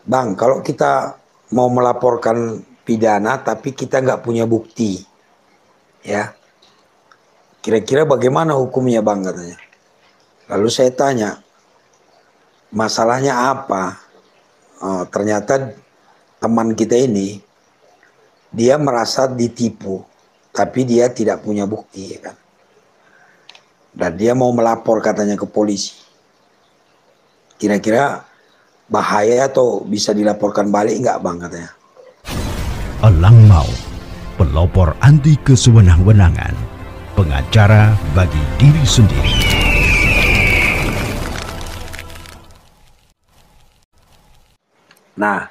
Bang, kalau kita mau melaporkan pidana tapi kita nggak punya bukti, ya, kira-kira bagaimana hukumnya, Bang, katanya. Lalu saya tanya, masalahnya apa? Oh, ternyata teman kita ini, dia merasa ditipu, tapi dia tidak punya bukti, ya kan. Dan dia mau melapor katanya ke polisi. Kira-kira bahaya atau bisa dilaporkan balik nggak, Bang, katanya. Elang Maut, pelopor anti kesewenang-wenangan, pengacara bagi diri sendiri. Nah,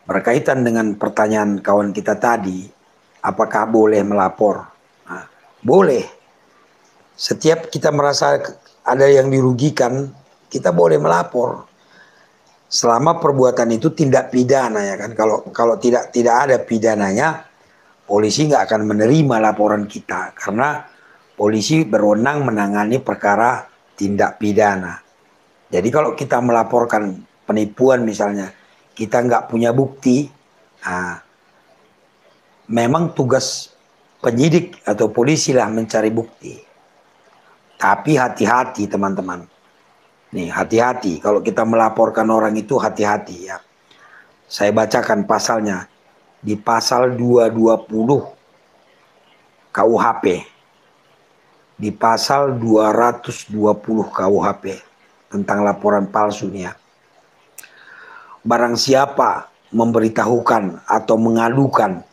berkaitan dengan pertanyaan kawan kita tadi, apakah boleh melapor? Nah, boleh. Setiap kita merasa ada yang dirugikan, kita boleh melapor. Selama perbuatan itu tindak pidana, ya kan. Kalau tidak ada pidananya, polisi nggak akan menerima laporan kita karena polisi berwenang menangani perkara tindak pidana. Jadi kalau kita melaporkan penipuan misalnya, kita nggak punya bukti, nah, memang tugas penyidik atau polisi lah mencari bukti. Tapi hati-hati teman-teman. Nih, hati-hati. Kalau kita melaporkan orang itu hati-hati ya. Saya bacakan pasalnya. Di pasal 220 KUHP. Di pasal 220 KUHP. Tentang laporan palsu nih ya. Barang siapa memberitahukan atau mengadukan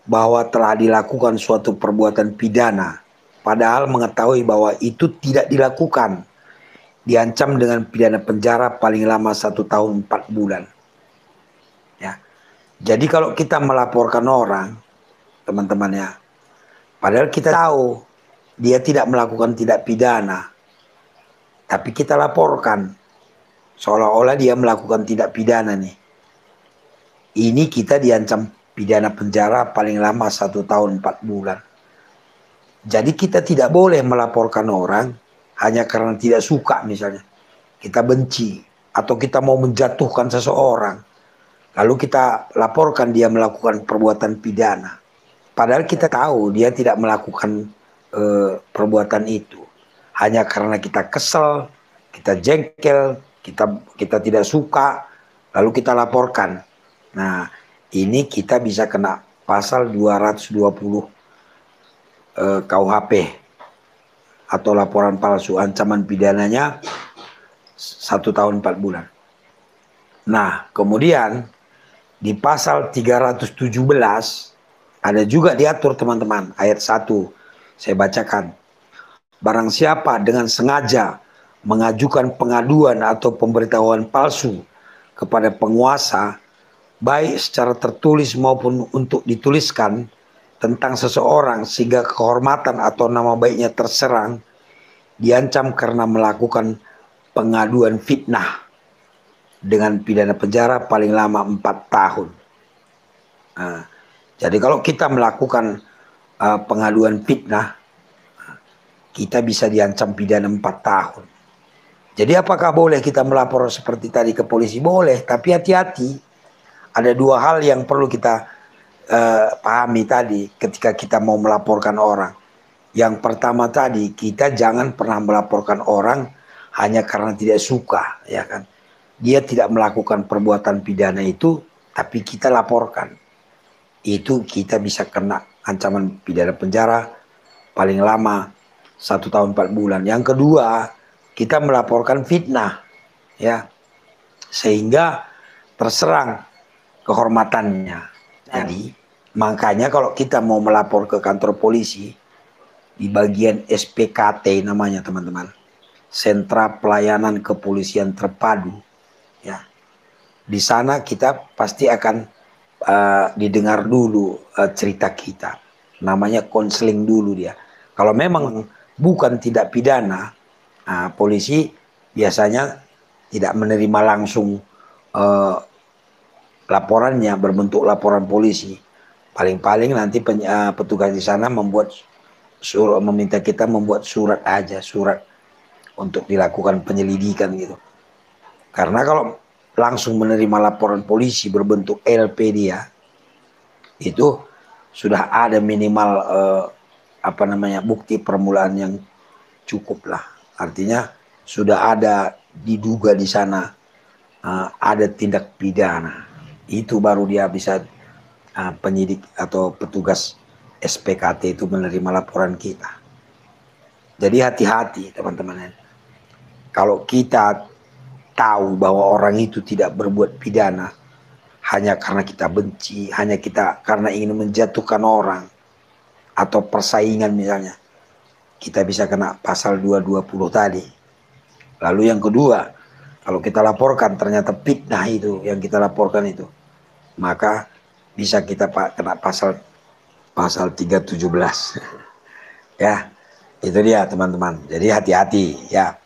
bahwa telah dilakukan suatu perbuatan pidana, padahal mengetahui bahwa itu tidak dilakukan, diancam dengan pidana penjara paling lama 1 tahun 4 bulan. Ya. Jadi kalau kita melaporkan orang, teman-teman ya, padahal kita tahu dia tidak melakukan tindak pidana, tapi kita laporkan seolah-olah dia melakukan tindak pidana nih. Ini kita diancam pidana penjara paling lama 1 tahun 4 bulan. Jadi kita tidak boleh melaporkan orang hanya karena tidak suka misalnya. Kita benci atau kita mau menjatuhkan seseorang. Lalu kita laporkan dia melakukan perbuatan pidana. Padahal kita tahu dia tidak melakukan perbuatan itu. Hanya karena kita kesel, kita jengkel, kita tidak suka, lalu kita laporkan. Nah, ini kita bisa kena pasal 220 KUHP atau laporan palsu, ancaman pidananya 1 tahun 4 bulan. Nah, kemudian di pasal 317 ada juga diatur teman-teman, ayat 1. Saya bacakan. Barang siapa dengan sengaja mengajukan pengaduan atau pemberitahuan palsu kepada penguasa, baik secara tertulis maupun untuk dituliskan, tentang seseorang sehingga kehormatan atau nama baiknya terserang, diancam karena melakukan pengaduan fitnah dengan pidana penjara paling lama 4 tahun. Nah, jadi kalau kita melakukan pengaduan fitnah, kita bisa diancam pidana 4 tahun. Jadi apakah boleh kita melapor seperti tadi ke polisi? Boleh, tapi hati-hati. Ada dua hal yang perlu kita pahami tadi ketika kita mau melaporkan orang. Yang pertama tadi, kita jangan pernah melaporkan orang hanya karena tidak suka, ya kan. Dia tidak melakukan perbuatan pidana itu, tapi kita laporkan. Itu kita bisa kena ancaman pidana penjara paling lama 1 tahun 4 bulan. Yang kedua, kita melaporkan fitnah, ya, sehingga terserang kehormatannya. Jadi makanya kalau kita mau melapor ke kantor polisi, di bagian SPKT namanya teman-teman, Sentra Pelayanan Kepolisian Terpadu, ya, di sana kita pasti akan didengar dulu cerita kita, namanya konseling dulu dia. Kalau memang bukan tindak pidana, polisi biasanya tidak menerima langsung laporannya berbentuk laporan polisi. Paling-paling nanti petugas di sana meminta kita membuat surat aja, surat untuk dilakukan penyelidikan gitu. Karena kalau langsung menerima laporan polisi berbentuk LP dia, itu sudah ada minimal bukti permulaan yang cukup lah. Artinya sudah ada diduga di sana ada tindak pidana. Itu baru dia bisa penyidik atau petugas SPKT itu menerima laporan kita. Jadi hati-hati teman-teman. Kalau kita tahu bahwa orang itu tidak berbuat pidana hanya karena kita benci, hanya kita karena ingin menjatuhkan orang atau persaingan misalnya, kita bisa kena pasal 220 tadi. Lalu yang kedua, kalau kita laporkan ternyata fitnah itu yang kita laporkan itu, maka bisa kita kena pasal 317. Ya, itu dia teman-teman. Jadi hati-hati ya.